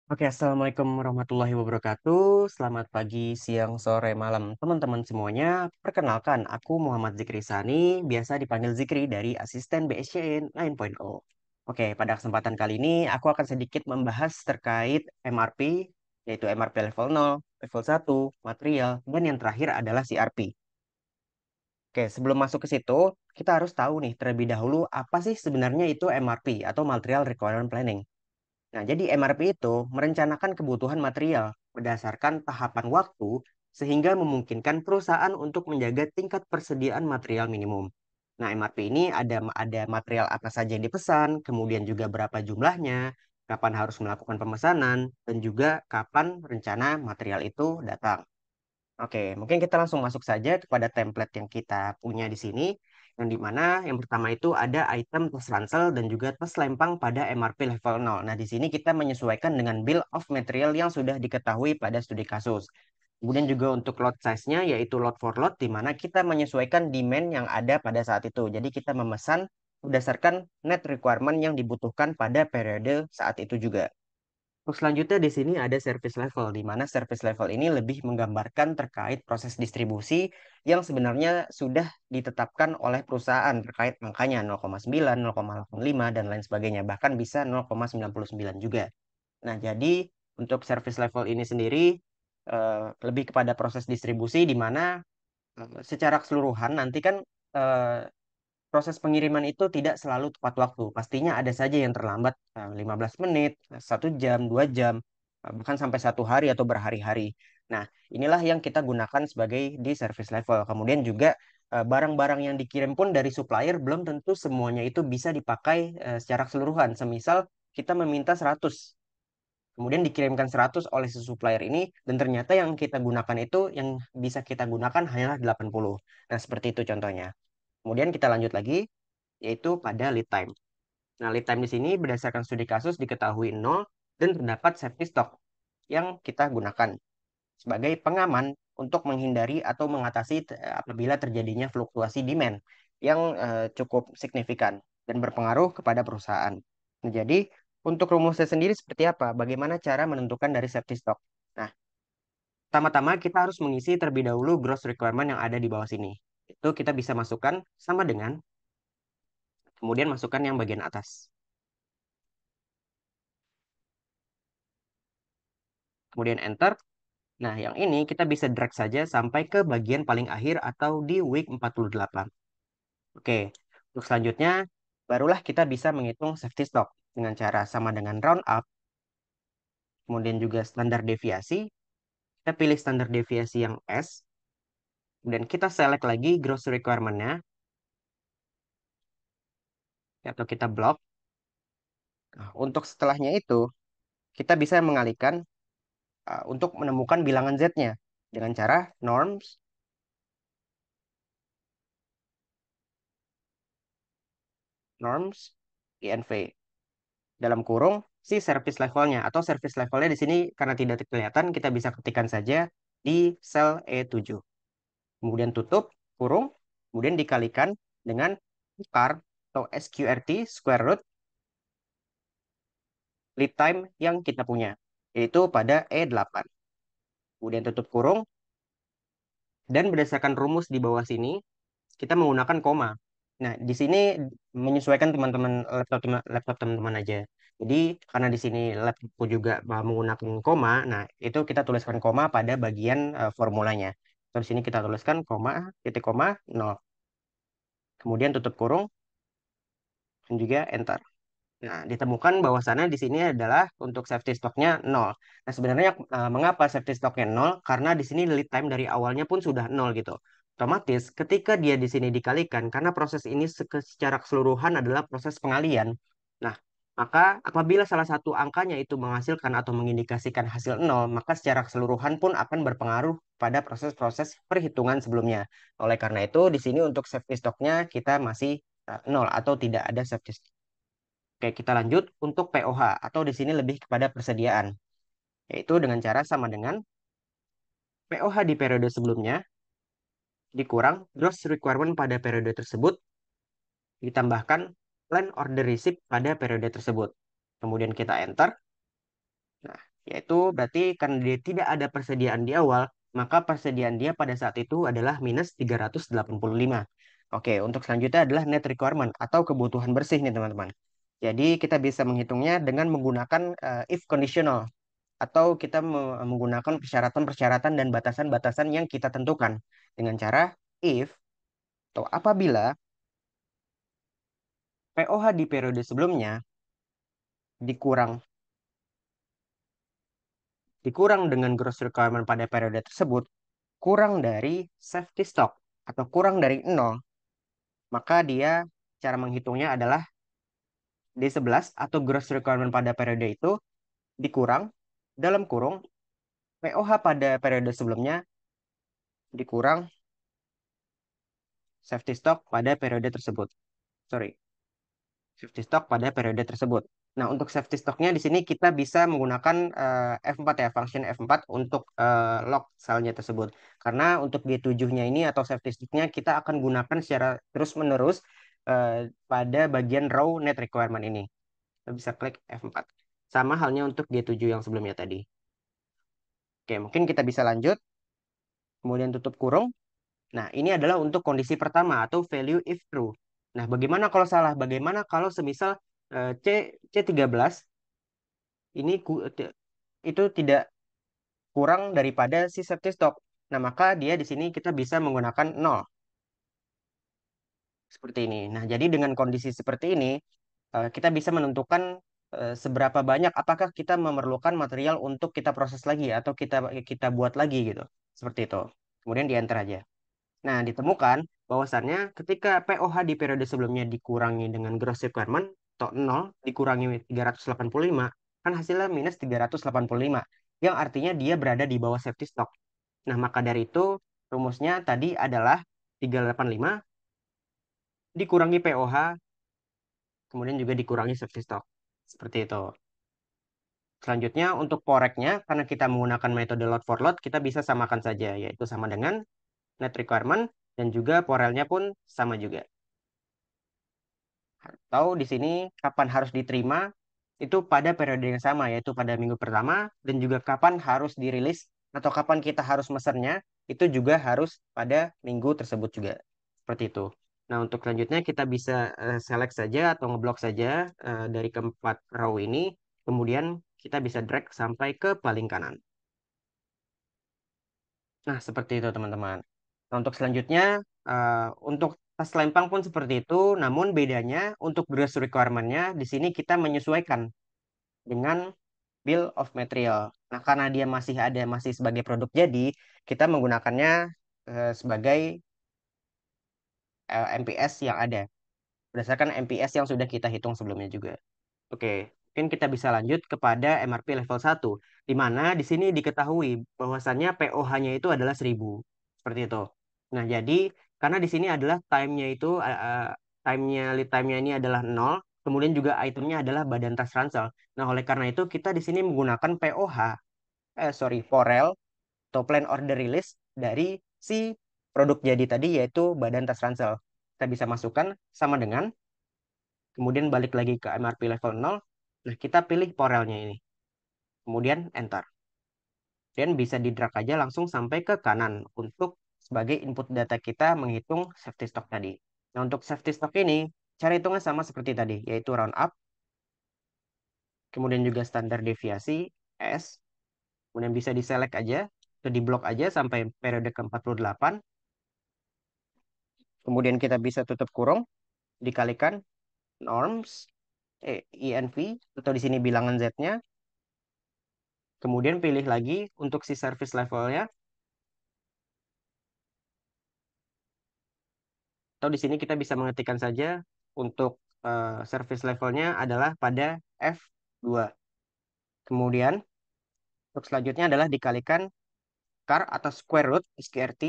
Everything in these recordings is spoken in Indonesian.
Oke, Assalamualaikum warahmatullahi wabarakatuh. Selamat pagi, siang, sore, malam, teman-teman semuanya. Perkenalkan, aku Muhammad Zikri Sani, biasa dipanggil Zikri dari asisten BSCN 9.0. Oke, pada kesempatan kali ini aku akan sedikit membahas terkait MRP, yaitu MRP level 0, level 1, material, dan yang terakhir adalah CRP. Oke, sebelum masuk ke situ, kita harus tahu nih terlebih dahulu apa sih sebenarnya itu MRP atau Material Requirement Planning. Nah, jadi MRP itu merencanakan kebutuhan material berdasarkan tahapan waktu sehingga memungkinkan perusahaan untuk menjaga tingkat persediaan material minimum. Nah, MRP ini ada material apa saja yang dipesan, kemudian juga berapa jumlahnya, kapan harus melakukan pemesanan, dan juga kapan rencana material itu datang. Oke, mungkin kita langsung masuk saja kepada template yang kita punya di sini. Yang dimana yang pertama itu ada item tes ransel dan juga tes lempang pada MRP level 0. Nah, di sini kita menyesuaikan dengan bill of material yang sudah diketahui pada studi kasus. Kemudian juga untuk lot size-nya yaitu lot for lot, di mana kita menyesuaikan demand yang ada pada saat itu. Jadi kita memesan berdasarkan net requirement yang dibutuhkan pada periode saat itu juga. Untuk selanjutnya di sini ada service level, di mana service level ini lebih menggambarkan terkait proses distribusi yang sebenarnya sudah ditetapkan oleh perusahaan terkait angkanya 0,9, 0,85, dan lain sebagainya. Bahkan bisa 0,99 juga. Nah, jadi untuk service level ini sendiri lebih kepada proses distribusi di mana secara keseluruhan nanti kan eh, proses pengiriman itu tidak selalu tepat waktu. Pastinya ada saja yang terlambat 15 menit, 1 jam, 2 jam, bahkan sampai 1 hari atau berhari-hari. Nah, inilah yang kita gunakan sebagai di service level. Kemudian juga barang-barang yang dikirim pun dari supplier belum tentu semuanya itu bisa dipakai secara keseluruhan. Semisal kita meminta 100, kemudian dikirimkan 100 oleh si supplier ini, dan ternyata yang kita gunakan itu yang bisa kita gunakan hanyalah 80. Nah, seperti itu contohnya. Kemudian kita lanjut lagi, yaitu pada lead time. Nah, lead time di sini berdasarkan studi kasus diketahui nol dan terdapat safety stock yang kita gunakan sebagai pengaman untuk menghindari atau mengatasi apabila terjadinya fluktuasi demand yang cukup signifikan dan berpengaruh kepada perusahaan. Nah, jadi, untuk rumusnya sendiri seperti apa? Bagaimana cara menentukan dari safety stock? Nah, pertama-tama kita harus mengisi terlebih dahulu gross requirement yang ada di bawah sini. Itu kita bisa masukkan sama dengan, kemudian masukkan yang bagian atas. Kemudian enter. Nah, yang ini kita bisa drag saja sampai ke bagian paling akhir atau di week 48. Oke, untuk selanjutnya, barulah kita bisa menghitung safety stock dengan cara sama dengan round up, kemudian juga standar deviasi. Kita pilih standar deviasi yang S, kemudian kita select lagi gross requirement-nya, atau kita block. Nah, untuk setelahnya itu, kita bisa mengalihkan untuk menemukan bilangan Z-nya dengan cara norms INV dalam kurung si service levelnya, atau service levelnya di sini karena tidak kelihatan kita bisa ketikkan saja di sel E7. Kemudian tutup kurung, kemudian dikalikan dengan SQR atau SQRT, square root lead time yang kita punya, yaitu pada E8. Kemudian tutup kurung, dan berdasarkan rumus di bawah sini kita menggunakan koma. Nah, di sini menyesuaikan teman-teman laptop teman-teman aja. Jadi karena di sini laptopku juga menggunakan koma, nah itu kita tuliskan koma pada bagian formulanya. Terus sini kita tuliskan koma, titik koma, 0. Kemudian tutup kurung dan juga enter. Nah, ditemukan bahwasannya di sini adalah untuk safety stocknya 0. Nah, sebenarnya mengapa safety stocknya 0? Karena di sini lead time dari awalnya pun sudah 0 gitu. Otomatis ketika dia di sini dikalikan, karena proses ini secara keseluruhan adalah proses pengalian. Nah, maka apabila salah satu angkanya itu menghasilkan atau mengindikasikan hasil 0, maka secara keseluruhan pun akan berpengaruh pada proses-proses perhitungan sebelumnya. Oleh karena itu, di sini untuk safety stocknya kita masih 0 atau tidak ada safety stock. Oke, kita lanjut untuk POH atau di sini lebih kepada persediaan, yaitu dengan cara sama dengan POH di periode sebelumnya dikurang gross requirement pada periode tersebut ditambahkan plan order receipt pada periode tersebut. Kemudian kita enter. Nah, Yaitu berarti karena dia tidak ada persediaan di awal, maka persediaan dia pada saat itu adalah minus 385. Oke, untuk selanjutnya adalah net requirement atau kebutuhan bersih nih teman-teman. Jadi kita bisa menghitungnya dengan menggunakan if conditional atau kita menggunakan persyaratan-persyaratan dan batasan-batasan yang kita tentukan dengan cara if atau apabila POH di periode sebelumnya dikurang dikurang dengan gross requirement pada periode tersebut kurang dari safety stock atau kurang dari nol, maka dia cara menghitungnya adalah D11 atau gross requirement pada periode itu dikurang dalam kurung POH pada periode sebelumnya dikurang safety stock pada periode tersebut. Sorry, safety stock pada periode tersebut. Nah, untuk safety stocknya di sini kita bisa menggunakan F4 ya, function F4 untuk log salnya tersebut. Karena untuk G7-nya ini atau safety stocknya kita akan gunakan secara terus-menerus pada bagian row net requirement ini. Kita bisa klik F4. Sama halnya untuk G7 yang sebelumnya tadi. Oke, mungkin kita bisa lanjut, kemudian tutup kurung. Nah, ini adalah untuk kondisi pertama atau value if true. Nah, bagaimana kalau salah? Bagaimana kalau semisal C13 ini itu tidak kurang daripada si safety stock. Nah, maka dia di sini kita bisa menggunakan nol seperti ini. Nah, jadi dengan kondisi seperti ini kita bisa menentukan seberapa banyak apakah kita memerlukan material untuk kita proses lagi atau kita kita buat lagi gitu. Seperti itu. Kemudian di enter aja. Nah, ditemukan bahwasannya ketika POH di periode sebelumnya dikurangi dengan gross requirement atau nol dikurangi 385, kan hasilnya minus 385, yang artinya dia berada di bawah safety stock. Nah, maka dari itu rumusnya tadi adalah 385 dikurangi POH, kemudian juga dikurangi safety stock. Seperti itu. Selanjutnya untuk poreknya, karena kita menggunakan metode load for load, kita bisa samakan saja, yaitu sama dengan net requirement, dan juga porelnya pun sama juga. Atau di sini kapan harus diterima itu pada periode yang sama yaitu pada minggu pertama dan juga kapan harus dirilis atau kapan kita harus mesennya itu juga harus pada minggu tersebut juga. Seperti itu. Nah, untuk selanjutnya kita bisa select saja atau ngeblok saja dari keempat row ini. Kemudian kita bisa drag sampai ke paling kanan. Nah, seperti itu teman-teman. Nah, untuk selanjutnya, untuk tas lempang pun seperti itu, namun bedanya untuk gross requirement-nya di sini kita menyesuaikan dengan bill of material. Nah, karena dia masih sebagai produk jadi, kita menggunakannya sebagai MPS yang ada, berdasarkan MPS yang sudah kita hitung sebelumnya juga. Oke, mungkin kita bisa lanjut kepada MRP level 1, di mana di sini diketahui bahwasannya POH-nya itu adalah 1000. Seperti itu. Nah, jadi karena di sini adalah time-nya itu, lead time-nya ini adalah 0, kemudian juga itemnya adalah badan tas ransel. Nah, oleh karena itu kita di sini menggunakan POH, Porel, atau Plan Order Release dari si produk jadi tadi, yaitu badan tas ransel. Kita bisa masukkan sama dengan kemudian balik lagi ke MRP level 0. Nah, kita pilih porelnya ini. Kemudian enter. Dan bisa di drag aja langsung sampai ke kanan untuk sebagai input data kita menghitung safety stock tadi. Nah, untuk safety stock ini, cara hitungnya sama seperti tadi, yaitu round up, kemudian juga standar deviasi, S, kemudian bisa di-select aja, atau di-block aja sampai periode ke-48. Kemudian kita bisa tutup kurung, dikalikan norms, INV, atau di sini bilangan Z-nya, kemudian pilih lagi untuk si service levelnya, atau di sini kita bisa mengetikkan saja untuk service levelnya adalah pada F2. Kemudian untuk selanjutnya adalah dikalikan char atau square root SQRT.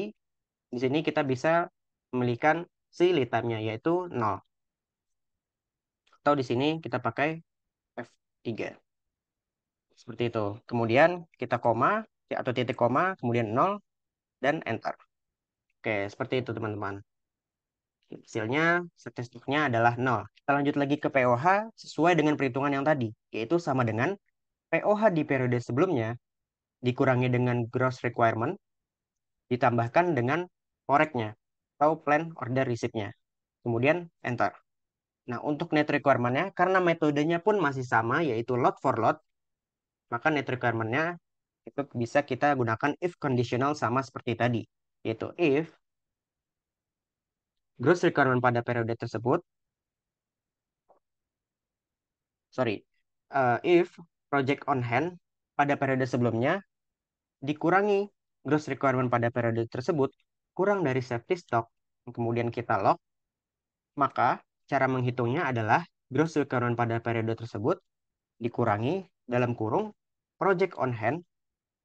Di sini kita bisa memilihkan si lead time-nya yaitu 0. Atau di sini kita pakai F3. Seperti itu. Kemudian kita koma atau titik koma, kemudian 0 dan enter. Oke, seperti itu teman-teman. Hasilnya statistiknya adalah 0. Kita lanjut lagi ke POH sesuai dengan perhitungan yang tadi, yaitu sama dengan POH di periode sebelumnya dikurangi dengan gross requirement ditambahkan dengan foreknya atau plan order receipt-nya. Kemudian enter. Nah, untuk net requirement-nya, karena metodenya pun masih sama, yaitu load for load, maka net requirement-nya itu bisa kita gunakan if conditional sama seperti tadi, yaitu if gross requirement pada periode tersebut, sorry, if project on hand pada periode sebelumnya dikurangi gross requirement pada periode tersebut kurang dari safety stock, kemudian kita log, maka cara menghitungnya adalah gross requirement pada periode tersebut dikurangi dalam kurung project on hand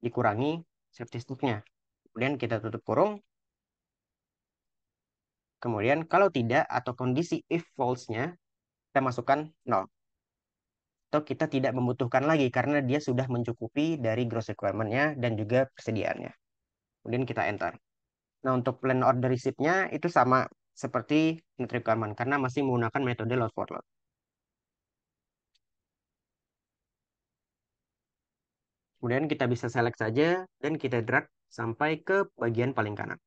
dikurangi safety stock-nya. Kemudian kita tutup kurung. Kemudian kalau tidak atau kondisi if false-nya kita masukkan 0. Atau kita tidak membutuhkan lagi karena dia sudah mencukupi dari gross requirement-nya dan juga persediaannya. Kemudian kita enter. Nah, untuk plan order receipt-nya itu sama seperti net requirement karena masih menggunakan metode load for load. Kemudian kita bisa select saja dan kita drag sampai ke bagian paling kanan.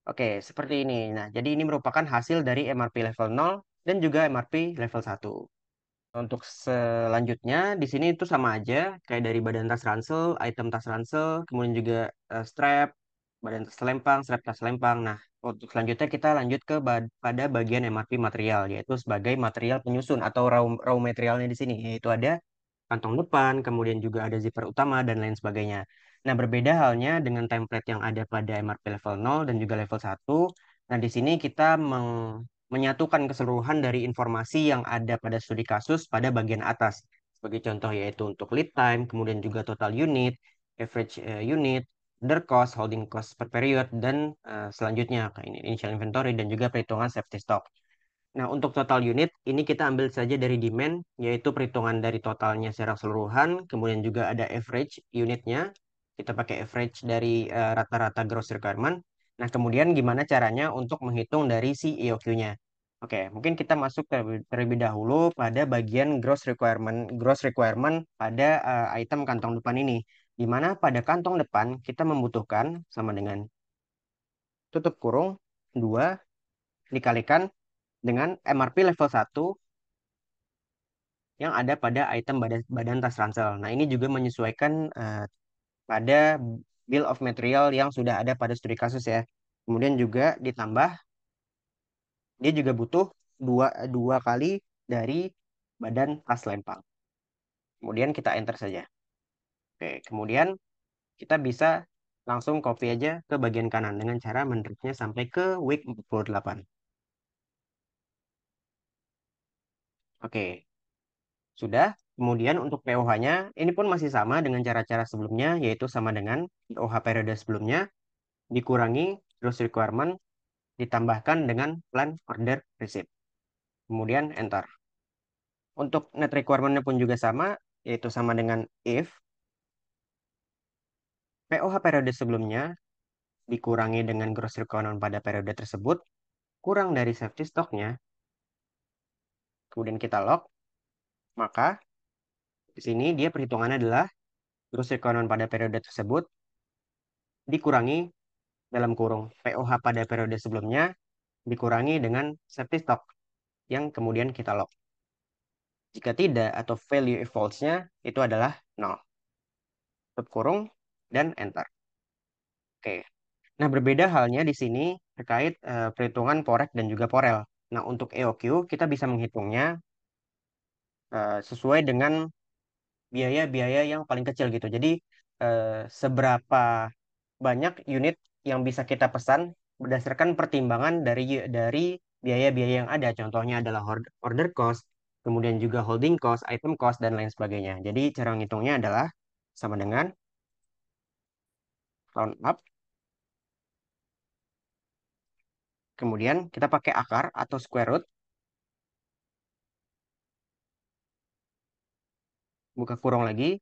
Oke, seperti ini. Nah, jadi ini merupakan hasil dari MRP level 0 dan juga MRP level 1. Untuk selanjutnya, di sini itu sama aja, kayak dari badan tas ransel, item tas ransel, kemudian juga strap, badan tas selempang, strap tas selempang. Nah, untuk selanjutnya kita lanjut ke pada bagian MRP material, yaitu sebagai material penyusun atau raw materialnya di sini, yaitu ada kantong depan, kemudian juga ada zipper utama, dan lain sebagainya. Nah, berbeda halnya dengan template yang ada pada MRP level 0 dan juga level 1. Nah, di sini kita menyatukan keseluruhan dari informasi yang ada pada studi kasus pada bagian atas. Sebagai contoh yaitu untuk lead time, kemudian juga total unit, average unit, order cost, holding cost per period, dan selanjutnya kayak ini initial inventory dan juga perhitungan safety stock. Nah, untuk total unit, ini kita ambil saja dari demand, yaitu perhitungan dari totalnya secara keseluruhan, kemudian juga ada average unitnya, kita pakai average dari rata-rata gross requirement. Nah, kemudian gimana caranya untuk menghitung dari si EOQ-nya? Oke, mungkin kita masuk terlebih dahulu pada bagian gross requirement pada item kantong depan ini, di mana pada kantong depan kita membutuhkan sama dengan tutup kurung 2 dikalikan dengan MRP level 1 yang ada pada item badan tas ransel. Nah, ini juga menyesuaikan pada bill of material yang sudah ada pada studi kasus ya. Kemudian juga ditambah, dia juga butuh dua kali dari badan tas lempang. Kemudian kita enter saja. Oke, kemudian kita bisa langsung copy aja ke bagian kanan dengan cara mendragnya sampai ke week 48. Oke, sudah. Kemudian untuk POH-nya, ini pun masih sama dengan cara-cara sebelumnya, yaitu sama dengan POH periode sebelumnya, dikurangi gross requirement, ditambahkan dengan plan order receipt. Kemudian enter. Untuk net requirement-nya pun juga sama, yaitu sama dengan if POH periode sebelumnya dikurangi dengan gross requirement pada periode tersebut, kurang dari safety stock-nya, kemudian kita log, maka di sini dia perhitungannya adalah gross requirement pada periode tersebut dikurangi dalam kurung POH pada periode sebelumnya dikurangi dengan safety stock yang kemudian kita log. Jika tidak atau value if false-nya itu adalah 0. Tutup kurung dan enter. Oke. Nah, berbeda halnya di sini terkait perhitungan porek dan juga porel. Nah, untuk EOQ kita bisa menghitungnya sesuai dengan biaya-biaya yang paling kecil gitu. Jadi, seberapa banyak unit yang bisa kita pesan berdasarkan pertimbangan dari biaya-biaya yang ada. Contohnya adalah order cost, kemudian juga holding cost, item cost, dan lain sebagainya. Jadi, cara menghitungnya adalah sama dengan round up. Kemudian kita pakai akar atau square root, buka kurung lagi,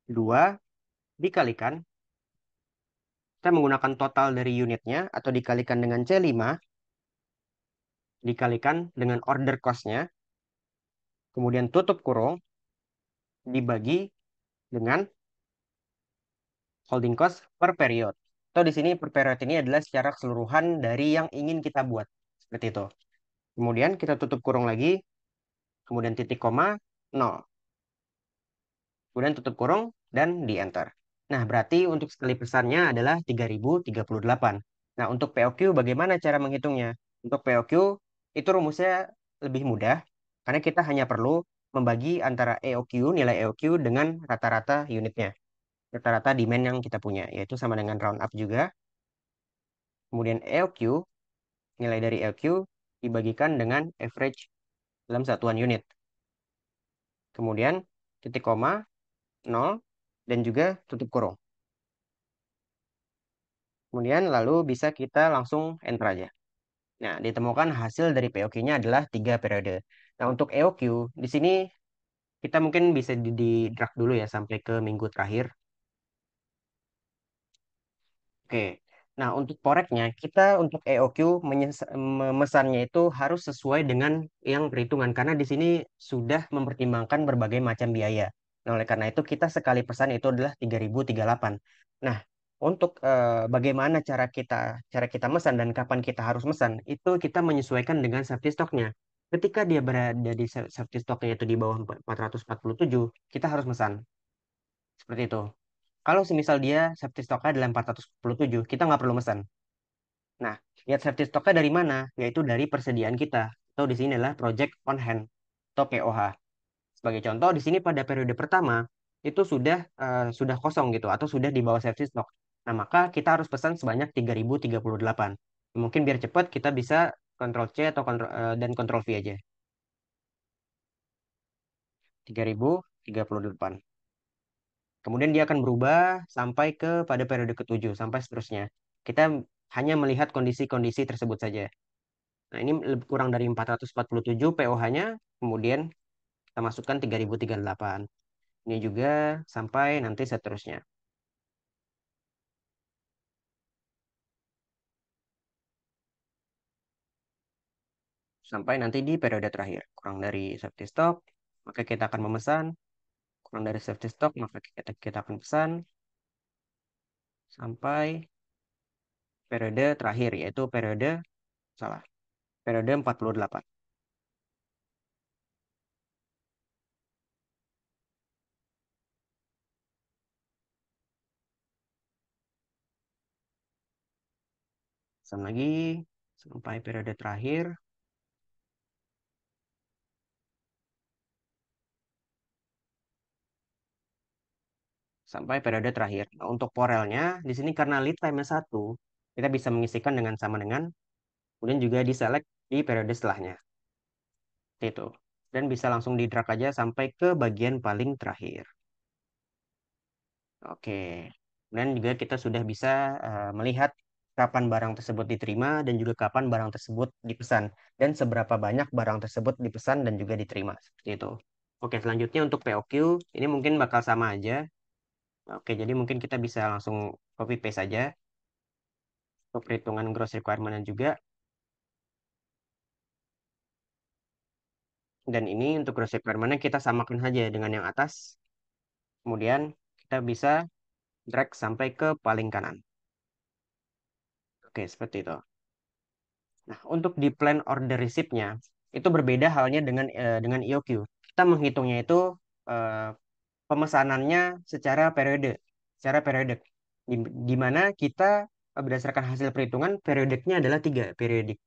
2 dikalikan, kita menggunakan total dari unitnya atau dikalikan dengan C5, dikalikan dengan order cost-nya, kemudian tutup kurung, dibagi dengan holding cost per period. Atau di sini per period ini adalah secara keseluruhan dari yang ingin kita buat. Seperti itu. Kemudian kita tutup kurung lagi, kemudian titik koma, 0. Kemudian tutup kurung, dan di enter. Nah, berarti untuk sekali pesannya adalah 3038. Nah, untuk POQ bagaimana cara menghitungnya? Untuk POQ itu rumusnya lebih mudah, karena kita hanya perlu membagi antara EOQ, nilai EOQ dengan rata-rata unitnya. Rata-rata demand yang kita punya, yaitu sama dengan round up juga. Kemudian EOQ, nilai dari EOQ dibagikan dengan average dalam satuan unit. Kemudian titik koma, 0, dan juga tutup kurung. Kemudian lalu bisa kita langsung enter aja. Nah, ditemukan hasil dari POQ-nya adalah 3 periode. Nah, untuk EOQ, di sini kita mungkin bisa di drag dulu ya sampai ke minggu terakhir. Oke. Nah, untuk poreknya, kita untuk EOQ memesannya itu harus sesuai dengan yang perhitungan. Karena di sini sudah mempertimbangkan berbagai macam biaya. Nah, oleh karena itu, kita sekali pesan itu adalah 3038. Nah, untuk bagaimana cara kita mesan dan kapan kita harus mesan, itu kita menyesuaikan dengan safety stocknya. Ketika dia berada di safety stocknya itu di bawah 447, kita harus mesan. Seperti itu. Kalau semisal dia safety stocknya adalah 447, kita nggak perlu mesan. Nah, lihat safety stocknya dari mana? Yaitu dari persediaan kita. Atau di sini adalah project on hand atau POH. Sebagai contoh, di sini pada periode pertama itu sudah kosong gitu atau sudah di bawah safety stock. Nah, maka kita harus pesan sebanyak 3038. Mungkin biar cepat kita bisa Ctrl C atau dan Ctrl V aja. 3038. Kemudian dia akan berubah sampai ke pada periode ketujuh sampai seterusnya. Kita hanya melihat kondisi-kondisi tersebut saja. Nah, ini kurang dari 447 POH-nya, kemudian kita masukkan 3038. Ini juga sampai nanti seterusnya. Sampai nanti di periode terakhir. Kurang dari safety stock, maka kita akan memesan. Kurang dari safety stock, maka kita akan pesan. Sampai periode terakhir, yaitu salah, periode 48. Pesan lagi, sampai periode terakhir. Sampai periode terakhir. Nah, untuk porelnya, di sini karena lead time-nya 1, kita bisa mengisikan dengan sama dengan, kemudian juga di-select di periode setelahnya. Itu. Dan bisa langsung di-drag aja sampai ke bagian paling terakhir. Oke. Dan juga kita sudah bisa melihat kapan barang tersebut diterima dan juga kapan barang tersebut dipesan. Dan seberapa banyak barang tersebut dipesan dan juga diterima. Seperti itu. Oke, selanjutnya untuk POQ, ini mungkin bakal sama aja. Oke, jadi mungkin kita bisa langsung copy paste saja untuk perhitungan gross requirement juga. Dan ini untuk gross requirement kita samakan saja dengan yang atas. Kemudian kita bisa drag sampai ke paling kanan. Oke, seperti itu. Nah, untuk di plan order receipt-nya, itu berbeda halnya dengan EOQ. Kita menghitungnya itu eh, pemesanannya secara periode, secara periodik. Di, di mana kita berdasarkan hasil perhitungan, periodiknya adalah 3 periodik.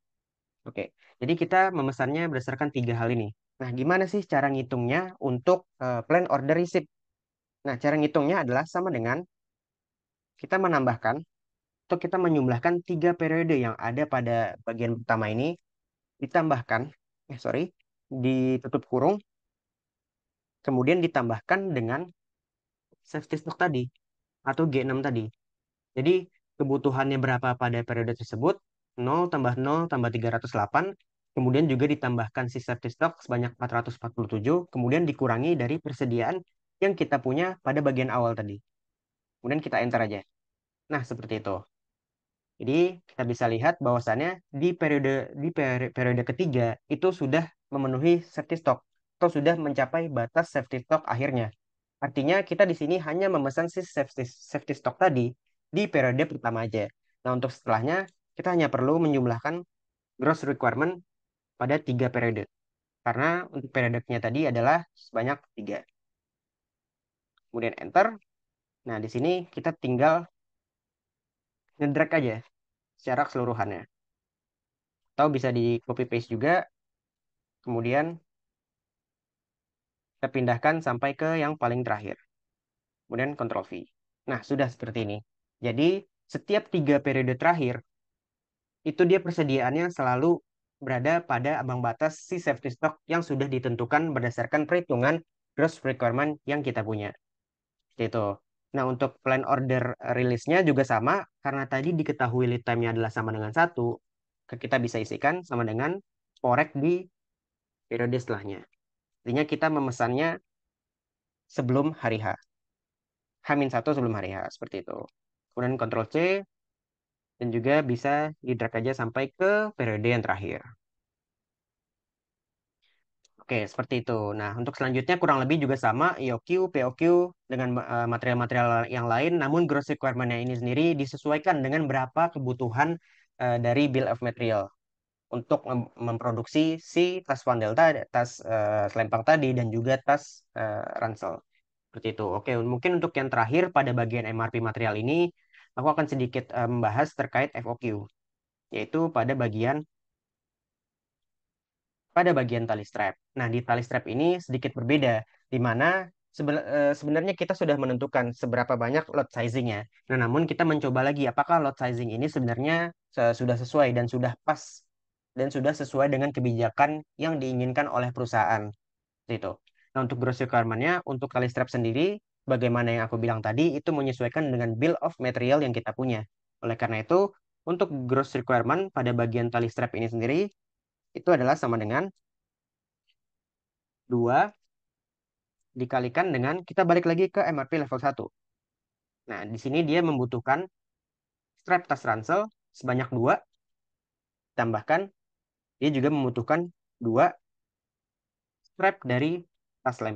Oke, jadi kita memesannya berdasarkan 3 hal ini. Nah, gimana sih cara ngitungnya untuk plan order receipt? Nah, cara ngitungnya adalah sama dengan kita menambahkan atau kita menjumlahkan 3 periode yang ada pada bagian pertama ini, ditambahkan, sorry, ditutup kurung, kemudian ditambahkan dengan safety stock tadi atau G6 tadi. Jadi kebutuhannya berapa pada periode tersebut? 0 tambah 0 tambah 308, kemudian juga ditambahkan si safety stock sebanyak 447, kemudian dikurangi dari persediaan yang kita punya pada bagian awal tadi. Kemudian kita enter aja. Nah, seperti itu. Jadi kita bisa lihat bahwasannya di periode ketiga itu sudah memenuhi safety stock atau sudah mencapai batas safety stock akhirnya. Artinya kita di sini hanya memesan si safety stock tadi di periode pertama aja. Nah, untuk setelahnya kita hanya perlu menjumlahkan gross requirement pada 3 periode. Karena untuk periodenya tadi adalah sebanyak 3. Kemudian enter. Nah, di sini kita tinggal ngedrag aja secara keseluruhannya. Atau bisa di copy paste juga. Kemudian kita pindahkan sampai ke yang paling terakhir. Kemudian Ctrl V. Nah, sudah seperti ini. Jadi, setiap 3 periode terakhir, itu dia persediaannya selalu berada pada ambang batas si safety stock yang sudah ditentukan berdasarkan perhitungan gross requirement yang kita punya. Seperti itu. Nah, untuk plan order rilisnya juga sama, karena tadi diketahui lead time-nya adalah sama dengan 1, kita bisa isikan sama dengan korek di periode setelahnya. Artinya kita memesannya sebelum hari H. H-1 sebelum hari H, seperti itu. Kemudian Ctrl C, dan juga bisa di-drag aja sampai ke periode yang terakhir. Oke, seperti itu. Nah, untuk selanjutnya kurang lebih juga sama, EOQ, POQ dengan material-material yang lain, namun gross requirement-nya ini sendiri disesuaikan dengan berapa kebutuhan dari bill of material untuk memproduksi si tas Van Delta, tas selempang tadi, dan juga tas ransel. Seperti itu. Oke, mungkin untuk yang terakhir pada bagian MRP material ini, aku akan sedikit membahas terkait FOQ, yaitu pada bagian tali strap. Nah, di tali strap ini sedikit berbeda, di mana sebenarnya kita sudah menentukan seberapa banyak lot sizingnya. Nah, namun kita mencoba lagi apakah lot sizing ini sebenarnya sudah sesuai dan sudah pas dan sudah sesuai dengan kebijakan yang diinginkan oleh perusahaan. Seperti itu. Nah, untuk gross requirement-nya, untuk tali strap sendiri, bagaimana yang aku bilang tadi, itu menyesuaikan dengan bill of material yang kita punya. Oleh karena itu, untuk gross requirement pada bagian tali strap ini sendiri, itu adalah sama dengan 2 dikalikan dengan kita balik lagi ke MRP level 1. Nah, di sini dia membutuhkan strap tas ransel sebanyak 2, tambahkan dia juga membutuhkan 2 strap dari tas lem.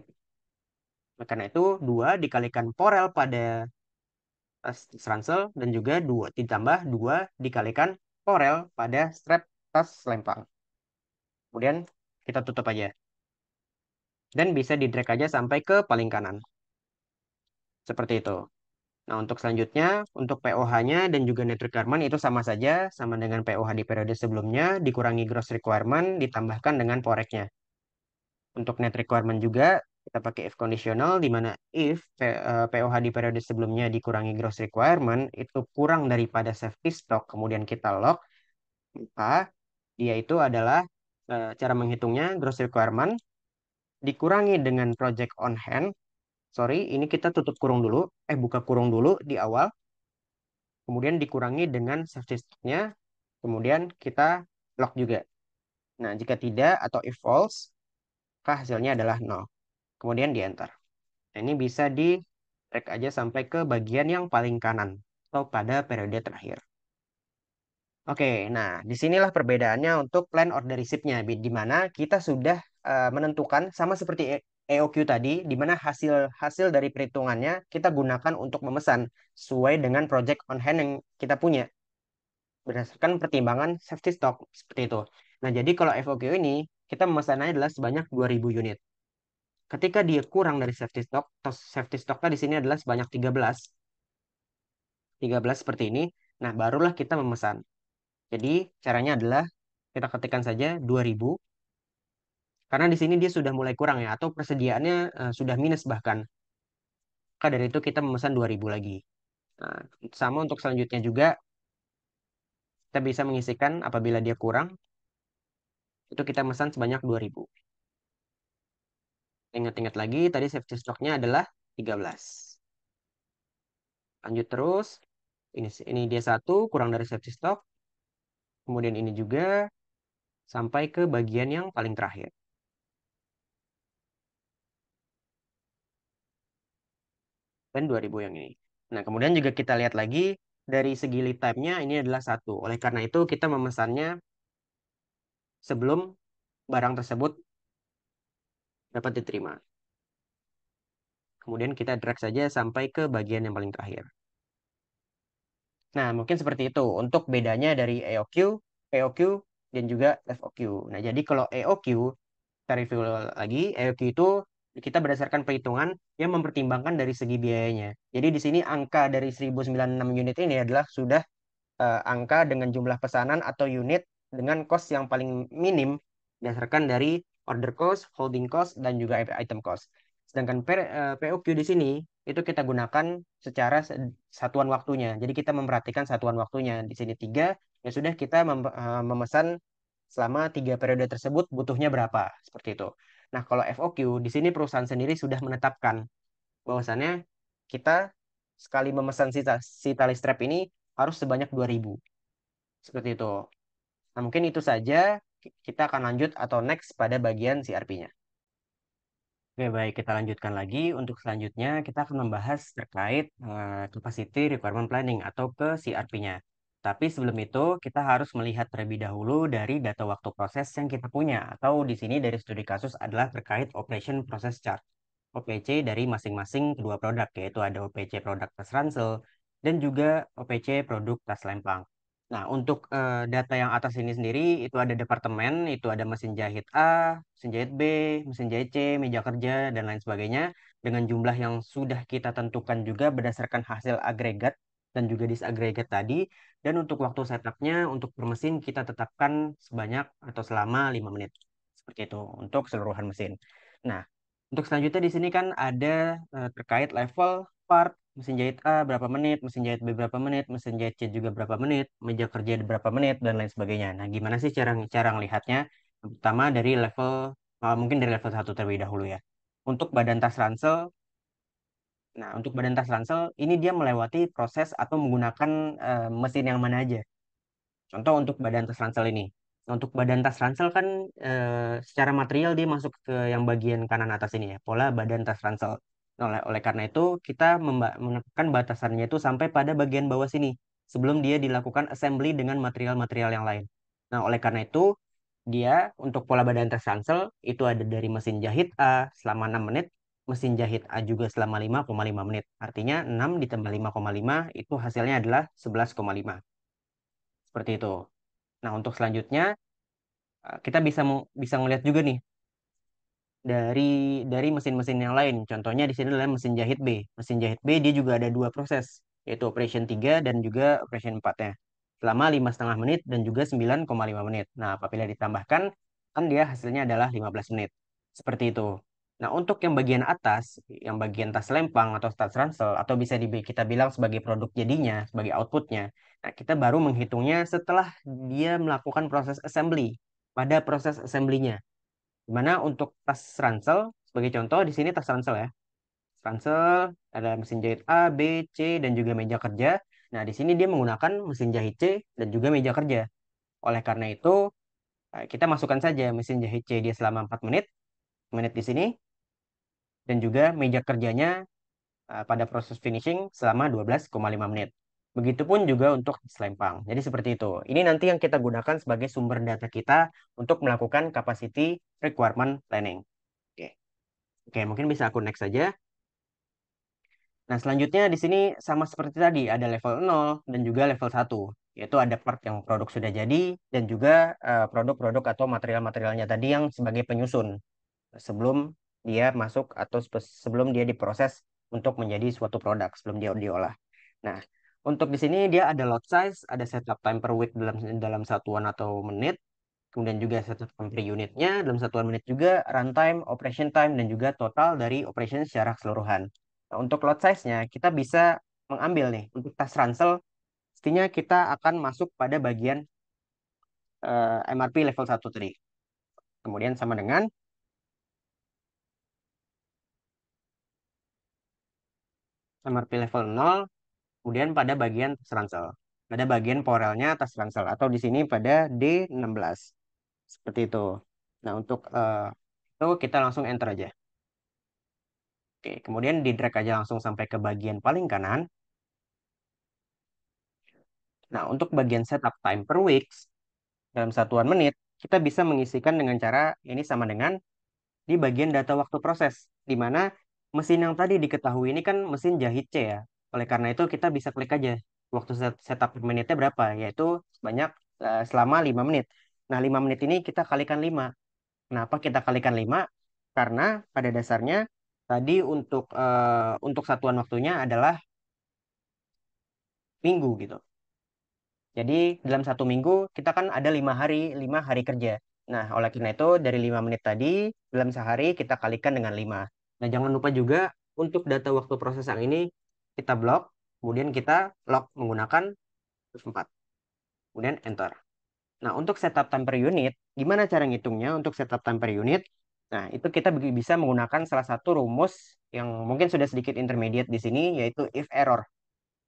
Nah, karena itu 2 dikalikan porel pada tas ransel dan juga 2 ditambah 2 dikalikan porel pada strap tas lempang. Kemudian kita tutup aja. Dan bisa di drag aja sampai ke paling kanan. Seperti itu. Nah, untuk selanjutnya, untuk POH-nya dan juga net requirement itu sama saja, sama dengan POH di periode sebelumnya, dikurangi gross requirement, ditambahkan dengan poreknya. Untuk net requirement juga, kita pakai if conditional, di mana if POH di periode sebelumnya dikurangi gross requirement, itu kurang daripada safety stock, kemudian kita lock, maka dia itu adalah cara menghitungnya, gross requirement, dikurangi dengan project on hand. Sorry, ini kita tutup kurung dulu, buka kurung dulu di awal, kemudian dikurangi dengan safety stock-nya, kemudian kita lock juga. Nah, jika tidak atau if false, maka hasilnya adalah 0. Kemudian di enter. Nah, ini bisa di track aja sampai ke bagian yang paling kanan atau pada periode terakhir. Oke, nah disinilah perbedaannya untuk plan order receipt-nya, di mana kita sudah menentukan sama seperti EOQ tadi, di mana hasil hasil dari perhitungannya kita gunakan untuk memesan sesuai dengan project on hand yang kita punya berdasarkan pertimbangan safety stock seperti itu. Nah, jadi kalau FOQ ini kita memesannya adalah sebanyak 2000 unit. Ketika dia kurang dari safety stock, atau safety stocknya di sini adalah sebanyak 13 seperti ini. Nah, barulah kita memesan. Jadi, caranya adalah kita ketikkan saja 2000 karena di sini dia sudah mulai kurang ya atau persediaannya sudah minus bahkan. Maka dari itu kita memesan 2000 lagi. Nah, sama untuk selanjutnya juga kita bisa mengisikan apabila dia kurang itu kita memesan sebanyak 2000. Ingat-ingat lagi, tadi safety stocknya adalah 13. Lanjut terus. Ini dia satu, kurang dari safety stock. Kemudian ini juga, sampai ke bagian yang paling terakhir. Dan 2000 yang ini. Nah, kemudian juga kita lihat lagi, dari segi lead time-nya ini adalah satu. Oleh karena itu, kita memesannya sebelum barang tersebut dapat diterima. Kemudian kita drag saja sampai ke bagian yang paling terakhir. Nah, mungkin seperti itu untuk bedanya dari EOQ, POQ, dan juga FOQ. Nah, jadi kalau EOQ, kita review lagi, EOQ itu kita berdasarkan perhitungan yang mempertimbangkan dari segi biayanya. Jadi di sini angka dari 1096 unit ini adalah sudah angka dengan jumlah pesanan atau unit dengan cost yang paling minim berdasarkan dari order cost, holding cost, dan juga item cost. Sedangkan POQ di sini itu kita gunakan secara satuan waktunya. Jadi kita memperhatikan satuan waktunya. Di sini tiga, ya sudah kita memesan selama 3 periode tersebut butuhnya berapa, seperti itu. Nah, kalau FOQ di sini perusahaan sendiri sudah menetapkan bahwasannya kita sekali memesan si tali strap ini harus sebanyak 2.000. Seperti itu. Nah, mungkin itu saja. Kita akan lanjut atau next pada bagian CRP-nya. Oke, baik. Kita lanjutkan lagi. Untuk selanjutnya, kita akan membahas terkait Capacity Requirement Planning atau ke CRP-nya. Tapi sebelum itu, kita harus melihat terlebih dahulu dari data waktu proses yang kita punya. Atau di sini dari studi kasus adalah terkait Operation Process Chart. OPC dari masing-masing kedua produk, yaitu ada OPC produk tas ransel dan juga OPC produk tas lempang. Nah, untuk data yang atas ini sendiri, itu ada departemen, itu ada mesin jahit A, mesin jahit B, mesin jahit C, meja kerja, dan lain sebagainya, dengan jumlah yang sudah kita tentukan juga berdasarkan hasil agregat dan juga disagregat tadi. Dan untuk waktu setupnya, untuk per mesin kita tetapkan sebanyak atau selama 5 menit. Seperti itu, untuk keseluruhan mesin. Nah, untuk selanjutnya di sini kan ada terkait level part, mesin jahit A berapa menit, mesin jahit B berapa menit, mesin jahit C juga berapa menit, meja kerja berapa menit, dan lain sebagainya. Nah, gimana sih cara cara ngelihatnya? Pertama dari level, mungkin dari level satu terlebih dahulu ya. Untuk badan tas ransel, nah untuk badan tas ransel, ini dia melewati proses atau menggunakan mesin yang mana aja. Contoh untuk badan tas ransel ini. Nah, untuk badan tas ransel kan secara material dia masuk ke yang bagian kanan atas ini ya, pola badan tas ransel. Nah, oleh karena itu kita menetapkan batasannya itu sampai pada bagian bawah sini sebelum dia dilakukan assembly dengan material-material yang lain. Nah, oleh karena itu dia untuk pola badan tas ransel itu ada dari mesin jahit A selama 6 menit, mesin jahit A juga selama 5,5 menit. Artinya 6 ditambah 5,5 itu hasilnya adalah 11,5. Seperti itu. Nah, untuk selanjutnya kita bisa melihat juga nih dari mesin-mesin yang lain. Contohnya di sini adalah mesin jahit B. Mesin jahit B dia juga ada dua proses, yaitu operation 3 dan juga operation 4-nya. Selama 5,5 menit dan juga 9,5 menit. Nah, apabila ditambahkan, kan dia hasilnya adalah 15 menit. Seperti itu. Nah, untuk yang bagian atas, yang bagian tas lempang atau tas ransel, atau bisa kita bilang sebagai produk jadinya, sebagai outputnya, nah, kita baru menghitungnya setelah dia melakukan proses assembly. Pada proses assembly-nya. Dimana untuk tas ransel, sebagai contoh di sini tas ransel ya. Ransel ada mesin jahit A, B, C, dan juga meja kerja. Nah, di sini dia menggunakan mesin jahit C dan juga meja kerja. Oleh karena itu, kita masukkan saja mesin jahit C dia selama 4 menit, menit di sini, dan juga meja kerjanya pada proses finishing selama 12,5 menit. Begitupun juga untuk selempang. Jadi seperti itu. Ini nanti yang kita gunakan sebagai sumber data kita untuk melakukan capacity requirement planning. Oke. Oke, mungkin bisa aku next saja. Nah, selanjutnya di sini sama seperti tadi, ada level 0 dan juga level 1, yaitu ada part yang produk sudah jadi dan juga produk-produk atau material-materialnya tadi yang sebagai penyusun sebelum dia masuk atau sebelum dia diproses untuk menjadi suatu produk, sebelum dia diolah. Nah, untuk di sini dia ada lot size, ada setup time per week dalam dalam satuan atau menit, kemudian juga setup time per unitnya dalam satuan menit juga, runtime, operation time, dan juga total dari operation secara keseluruhan. Nah, untuk lot size-nya, kita bisa mengambil nih, untuk tas ransel, pastinya kita akan masuk pada bagian MRP level 1 tadi. Kemudian sama dengan MRP level 0, kemudian pada bagian tas ransel. Pada bagian porelnya tas ransel, atau di sini pada D16. Seperti itu. Nah, untuk itu kita langsung enter aja. Oke, kemudian di drag aja langsung sampai ke bagian paling kanan. Nah, untuk bagian setup time per weeks dalam satuan menit, kita bisa mengisikan dengan cara ini sama dengan di bagian data waktu proses, di mana Mesin yang tadi diketahui ini kan mesin jahit C ya. Oleh karena itu kita bisa klik aja waktu setup menitnya berapa, yaitu sebanyak selama 5 menit. Nah, 5 menit ini kita kalikan 5. Kenapa kita kalikan 5? Karena pada dasarnya tadi untuk satuan waktunya adalah minggu gitu. Jadi dalam satu minggu kita kan ada 5 hari kerja. Nah, oleh karena itu dari 5 menit tadi dalam sehari kita kalikan dengan 5. Nah, jangan lupa juga untuk data waktu proses yang ini kita blok, kemudian kita lock menggunakan F4, kemudian enter. Nah, untuk setup time per unit, gimana cara ngitungnya untuk setup time per unit? Nah, itu kita bisa menggunakan salah satu rumus yang mungkin sudah sedikit intermediate di sini, yaitu if error.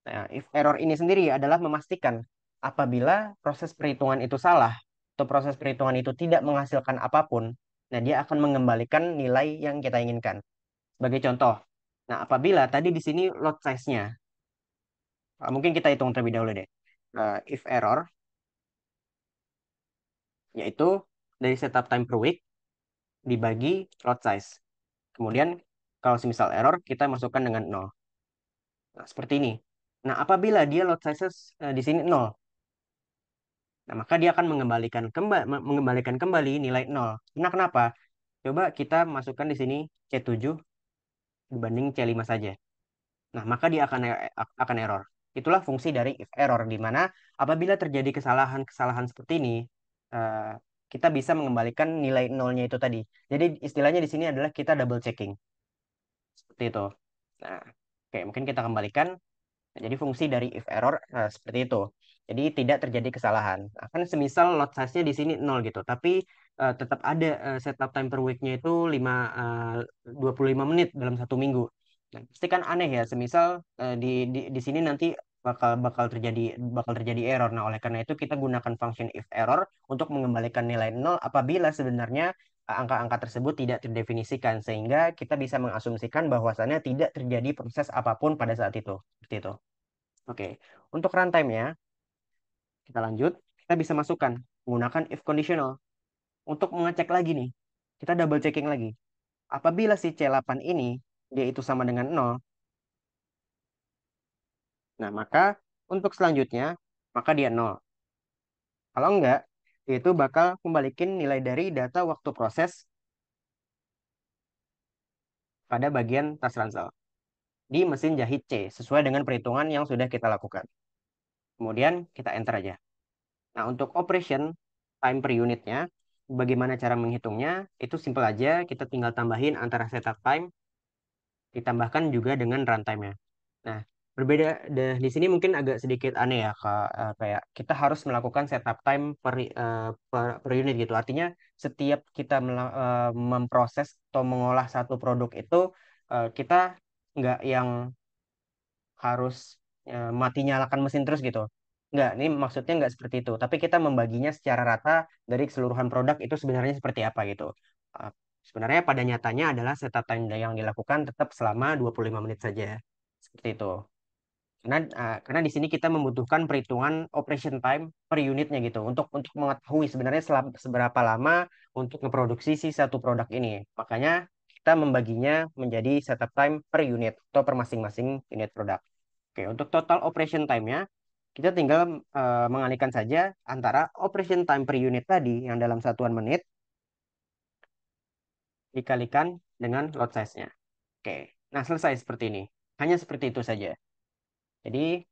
Nah, if error ini sendiri adalah memastikan apabila proses perhitungan itu salah atau proses perhitungan itu tidak menghasilkan apapun, nah dia akan mengembalikan nilai yang kita inginkan. Sebagai contoh, nah apabila tadi di sini load size-nya, mungkin kita hitung terlebih dahulu deh. If error, yaitu dari setup time per week dibagi load size. Kemudian kalau semisal error, kita masukkan dengan 0. Nah, seperti ini. Nah, apabila dia load sizes di sini 0, nah, maka dia akan mengembalikan kembali nilai 0. Nah, kenapa? Coba kita masukkan di sini C7 dibanding C5 saja. Nah, maka dia akan error. Itulah fungsi dari if error, di mana apabila terjadi kesalahan-kesalahan seperti ini, eh, kita bisa mengembalikan nilai nolnya itu tadi. Jadi istilahnya di sini adalah kita double checking. Seperti itu. Nah, oke, mungkin kita kembalikan. Nah, jadi fungsi dari if error seperti itu. Jadi tidak terjadi kesalahan. Nah, kan semisal load size-nya di sini 0 gitu, tapi tetap ada setup time per week-nya itu 25 menit dalam satu minggu. Nah, pasti kan aneh ya, semisal di sini nanti bakal bakal terjadi error. Nah, oleh karena itu kita gunakan function if error untuk mengembalikan nilai 0 apabila sebenarnya angka-angka tersebut tidak terdefinisikan, sehingga kita bisa mengasumsikan bahwasannya tidak terjadi proses apapun pada saat itu. Seperti itu. Oke, untuk runtime-nya, kita lanjut. Kita bisa masukkan menggunakan if conditional. Untuk mengecek lagi nih, kita double checking lagi. Apabila si C8 ini, dia itu sama dengan 0, nah maka untuk selanjutnya, maka dia 0. Kalau enggak, dia itu bakal kembalikan nilai dari data waktu proses pada bagian tas ransel di mesin jahit C, sesuai dengan perhitungan yang sudah kita lakukan. Kemudian kita enter aja. Nah, untuk operation time per unitnya, bagaimana cara menghitungnya? Itu simple aja, kita tinggal tambahin antara setup time ditambahkan juga dengan runtime-nya. Nah, berbeda di sini mungkin agak sedikit aneh ya, kayak kita harus melakukan setup time per unit gitu. Artinya setiap kita memproses atau mengolah satu produk itu kita nggak yang harus mati nyalakan mesin terus gitu. Enggak, ini maksudnya nggak seperti itu. Tapi kita membaginya secara rata dari keseluruhan produk itu sebenarnya seperti apa gitu. Uh, Sebenarnya pada nyatanya adalah setup time yang dilakukan tetap selama 25 menit saja. Seperti itu. Karena di sini kita membutuhkan perhitungan operation time per unitnya gitu untuk mengetahui sebenarnya seberapa lama untuk memproduksi si satu produk ini. Makanya kita membaginya menjadi setup time per unit atau per masing-masing unit produk. Oke, untuk total operation time-nya, kita tinggal mengalihkan saja antara operation time per unit tadi yang dalam satuan menit dikalikan dengan load size-nya. Oke, nah selesai seperti ini. Hanya seperti itu saja. Jadi,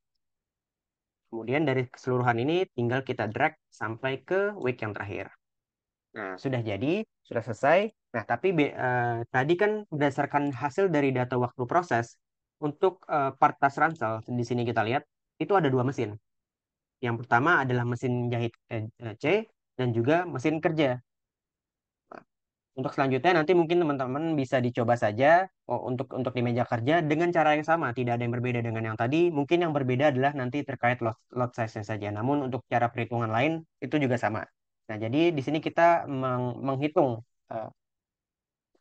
kemudian dari keseluruhan ini tinggal kita drag sampai ke week yang terakhir. Nah, sudah jadi, sudah selesai. Nah, tapi tadi kan berdasarkan hasil dari data waktu proses, untuk part tas ransel, di sini kita lihat, itu ada dua mesin. Yang pertama adalah mesin jahit C dan juga mesin kerja. Nah, untuk selanjutnya nanti mungkin teman-teman bisa dicoba saja untuk di meja kerja dengan cara yang sama, tidak ada yang berbeda dengan yang tadi. Mungkin yang berbeda adalah nanti terkait lot size-nya saja. Namun untuk cara perhitungan lain itu juga sama. Nah, jadi di sini kita menghitung eh,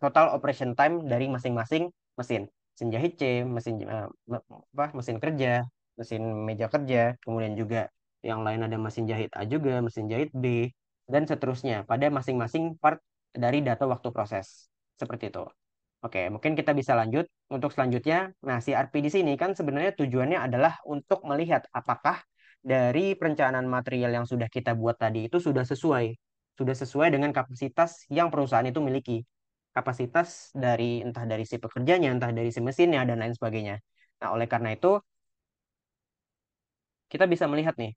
total operation time dari masing-masing mesin. Mesin jahit C, mesin kerja, mesin meja kerja, kemudian juga yang lain ada mesin jahit A juga, mesin jahit B, dan seterusnya pada masing-masing part dari data waktu proses. Seperti itu. Oke, mungkin kita bisa lanjut. Untuk selanjutnya, nah CRP di sini kan sebenarnya tujuannya adalah untuk melihat apakah dari perencanaan material yang sudah kita buat tadi itu sudah sesuai dengan kapasitas yang perusahaan itu miliki. Kapasitas dari entah dari si pekerjanya, entah dari si mesinnya dan lain sebagainya. Nah, oleh karena itu kita bisa melihat nih,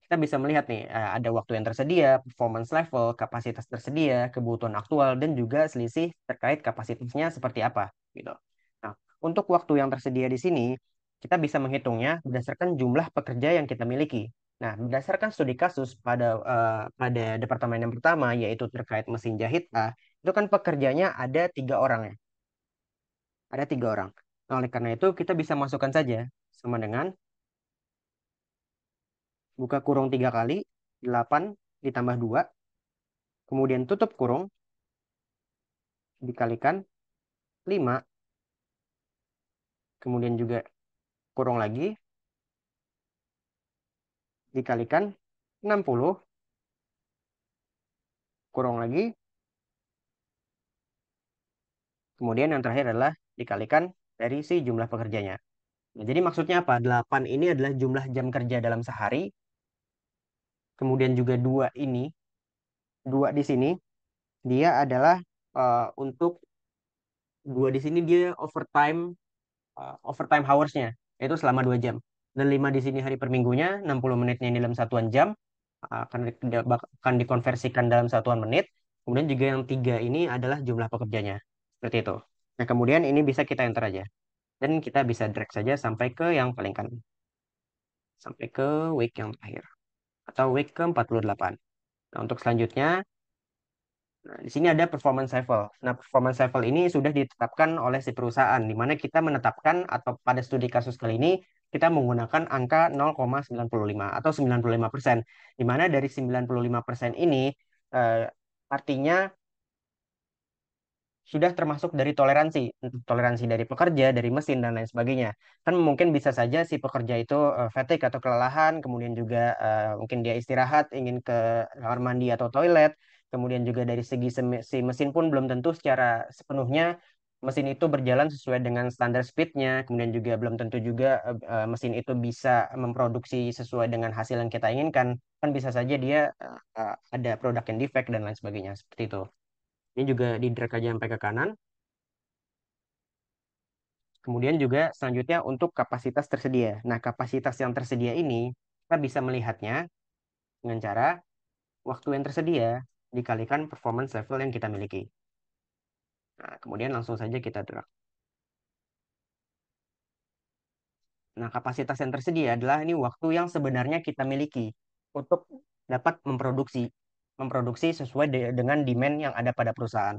kita bisa melihat nih, ada waktu yang tersedia, performance level, kapasitas tersedia, kebutuhan aktual, dan juga selisih terkait kapasitasnya seperti apa, gitu. Nah, untuk waktu yang tersedia di sini, kita bisa menghitungnya berdasarkan jumlah pekerja yang kita miliki. Nah, berdasarkan studi kasus pada departemen yang pertama, yaitu terkait mesin jahit A, itu kan pekerjanya ada 3 orang ya, ada 3 orang. Nah, oleh karena itu kita bisa masukkan saja sama dengan buka kurung 3 kali, 8 ditambah 2, kemudian tutup kurung, dikalikan 5, kemudian juga kurung lagi, dikalikan 60, kurung lagi, kemudian yang terakhir adalah dikalikan dari si jumlah pekerjanya. Nah, jadi maksudnya apa? 8 ini adalah jumlah jam kerja dalam sehari, kemudian juga 2 ini, 2 di sini, dia adalah untuk 2 di sini dia overtime hoursnya, yaitu selama 2 jam. Dan 5 di sini hari per minggunya, 60 menitnya ini dalam satuan jam, akan dikonversikan dalam satuan menit. Kemudian juga yang 3 ini adalah jumlah pekerjanya. Seperti itu. Nah, kemudian ini bisa kita enter aja. Dan kita bisa drag saja sampai ke yang paling kanan. Sampai ke week yang terakhir. Atau week ke-48. Nah, untuk selanjutnya, nah, di sini ada performance level. Nah, performance level ini sudah ditetapkan oleh si perusahaan, di mana kita menetapkan atau pada studi kasus kali ini kita menggunakan angka 0,95 atau 95%, di mana dari 95% ini eh, artinya sudah termasuk dari toleransi, entah toleransi dari pekerja, dari mesin, dan lain sebagainya. Kan mungkin bisa saja si pekerja itu fatigue atau kelelahan, kemudian juga mungkin dia istirahat, ingin ke kamar mandi atau toilet, kemudian juga dari segi si mesin pun belum tentu secara sepenuhnya mesin itu berjalan sesuai dengan standar speednya, kemudian juga belum tentu juga mesin itu bisa memproduksi sesuai dengan hasil yang kita inginkan. Kan bisa saja dia ada produk yang defect dan lain sebagainya, seperti itu. Ini juga di drag aja sampai ke kanan. Kemudian juga selanjutnya untuk kapasitas tersedia. Nah, kapasitas yang tersedia ini kita bisa melihatnya dengan cara waktu yang tersedia dikalikan performance level yang kita miliki. Nah, kemudian langsung saja kita drag. Nah, kapasitas yang tersedia adalah ini waktu yang sebenarnya kita miliki untuk dapat memproduksi sesuai dengan demand yang ada pada perusahaan.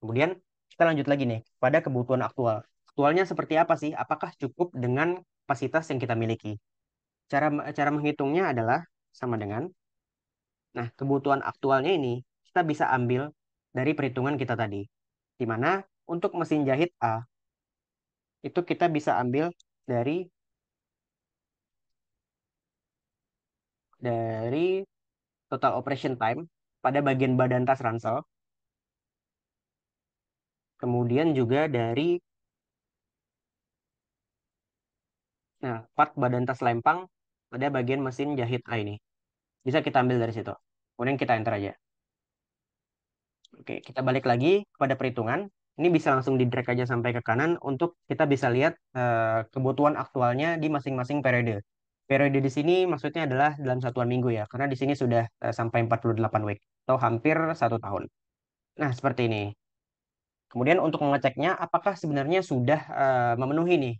Kemudian kita lanjut lagi nih pada kebutuhan aktual. Aktualnya seperti apa sih? Apakah cukup dengan kapasitas yang kita miliki? Cara cara menghitungnya adalah sama dengan, nah, kebutuhan aktualnya ini kita bisa ambil dari perhitungan kita tadi. Di mana untuk mesin jahit A itu kita bisa ambil dari dari total operation time pada bagian badan tas ransel, kemudian juga dari part badan tas lempang pada bagian mesin jahit A ini. Bisa kita ambil dari situ. Kemudian kita enter aja. Oke, kita balik lagi kepada perhitungan. Ini bisa langsung di drag aja sampai ke kanan untuk kita bisa lihat kebutuhan aktualnya di masing-masing periode. Periode di sini maksudnya adalah dalam satuan minggu ya, karena di sini sudah sampai 48 week atau hampir 1 tahun. Nah, seperti ini. Kemudian untuk mengeceknya apakah sebenarnya sudah memenuhi nih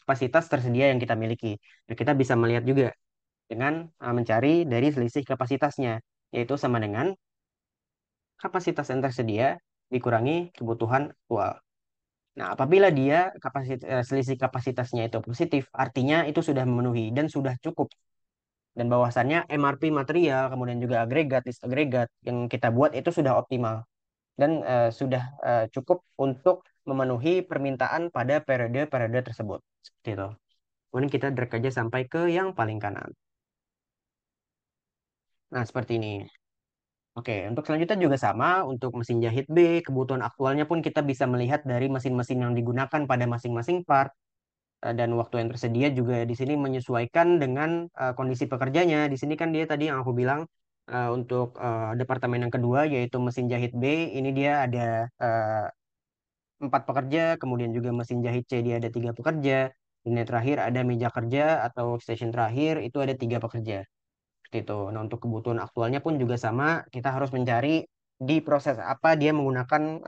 kapasitas tersedia yang kita miliki. Nah, kita bisa melihat juga dengan mencari dari selisih kapasitasnya, yaitu sama dengan kapasitas yang tersedia dikurangi kebutuhan aktual. Nah, apabila dia selisih kapasitasnya itu positif, artinya itu sudah memenuhi dan sudah cukup. Dan bahwasannya MRP material, kemudian juga agregat, list agregat yang kita buat itu sudah optimal dan sudah cukup untuk memenuhi permintaan pada periode-periode tersebut. Seperti itu. Kemudian kita drag aja sampai ke yang paling kanan. Nah, seperti ini. Oke, untuk selanjutnya juga sama untuk mesin jahit B, kebutuhan aktualnya pun kita bisa melihat dari mesin-mesin yang digunakan pada masing-masing part dan waktu yang tersedia juga di sini menyesuaikan dengan kondisi pekerjanya. Di sini kan dia tadi yang aku bilang untuk departemen yang kedua yaitu mesin jahit B, ini dia ada eh, 4 pekerja, kemudian juga mesin jahit C dia ada 3 pekerja, dan yang terakhir ada meja kerja atau station terakhir itu ada 3 pekerja. Seperti itu. Nah, untuk kebutuhan aktualnya pun juga sama, kita harus mencari di proses apa dia menggunakan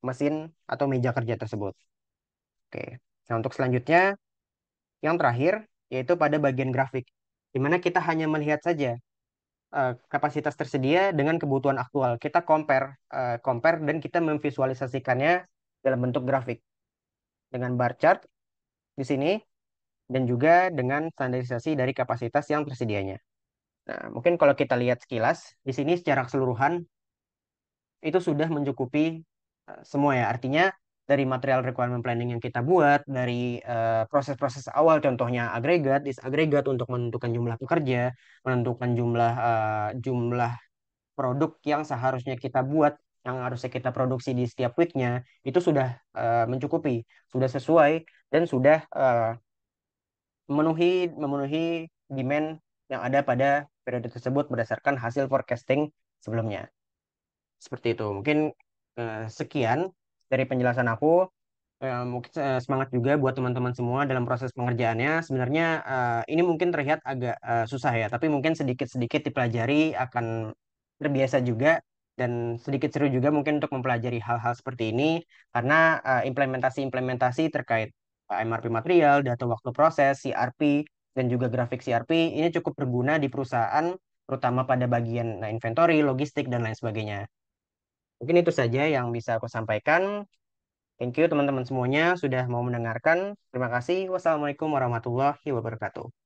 mesin atau meja kerja tersebut. Oke. Nah, untuk selanjutnya, yang terakhir, yaitu pada bagian grafik, di mana kita hanya melihat saja kapasitas tersedia dengan kebutuhan aktual. Kita compare dan kita memvisualisasikannya dalam bentuk grafik dengan bar chart di sini dan juga dengan standarisasi dari kapasitas yang tersedianya. Nah, mungkin kalau kita lihat sekilas, di sini secara keseluruhan itu sudah mencukupi semua ya. Artinya dari material requirement planning yang kita buat, dari proses-proses awal, contohnya agregat, disagregat untuk menentukan jumlah pekerja, menentukan jumlah produk yang seharusnya kita buat, yang harusnya kita produksi di setiap weeknya, itu sudah mencukupi, sudah sesuai, dan sudah memenuhi memenuhi demand yang ada pada periode tersebut berdasarkan hasil forecasting sebelumnya. Seperti itu. Mungkin sekian dari penjelasan aku. Mungkin semangat juga buat teman-teman semua dalam proses pengerjaannya. Sebenarnya ini mungkin terlihat agak susah ya, tapi mungkin sedikit-sedikit dipelajari akan terbiasa juga dan sedikit seru juga mungkin untuk mempelajari hal-hal seperti ini karena implementasi-implementasi terkait MRP material, data waktu proses, CRP, dan juga grafik CRP ini cukup berguna di perusahaan, terutama pada bagian inventory, logistik, dan lain sebagainya. Mungkin itu saja yang bisa aku sampaikan. Thank you teman-teman semuanya sudah mau mendengarkan. Terima kasih. Wassalamualaikum warahmatullahi wabarakatuh.